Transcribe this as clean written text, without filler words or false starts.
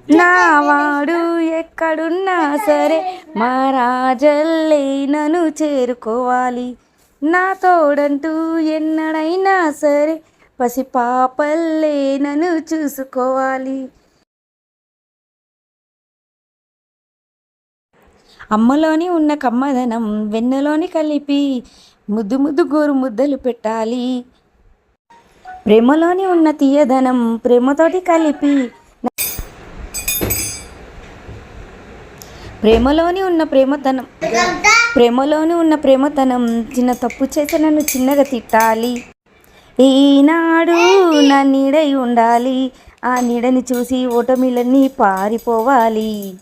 నా వాడు ఎక్కడున్నా సరే మా రాజల్లే నన్ను చేరుకోవాలి. నా తోడంటూ ఎన్నడైనా సరే పసిపాపల్లే నన్ను చూసుకోవాలి. అమ్మలోని ఉన్న కమ్మదనం వెన్నలోని కలిపి ముద్దు ముద్దు గోరు ముద్దలు పెట్టాలి. ప్రేమలోని ఉన్న తీయదనం ప్రేమతోటి కలిపి ప్రేమలోని ఉన్న ప్రేమతనం చిన్న తప్పు చేసి నన్ను చిన్నగా తిట్టాలి. ఈనాడు నా నీడై ఉండాలి. ఆ నీడని చూసి ఓటమిలన్నీ పారిపోవాలి.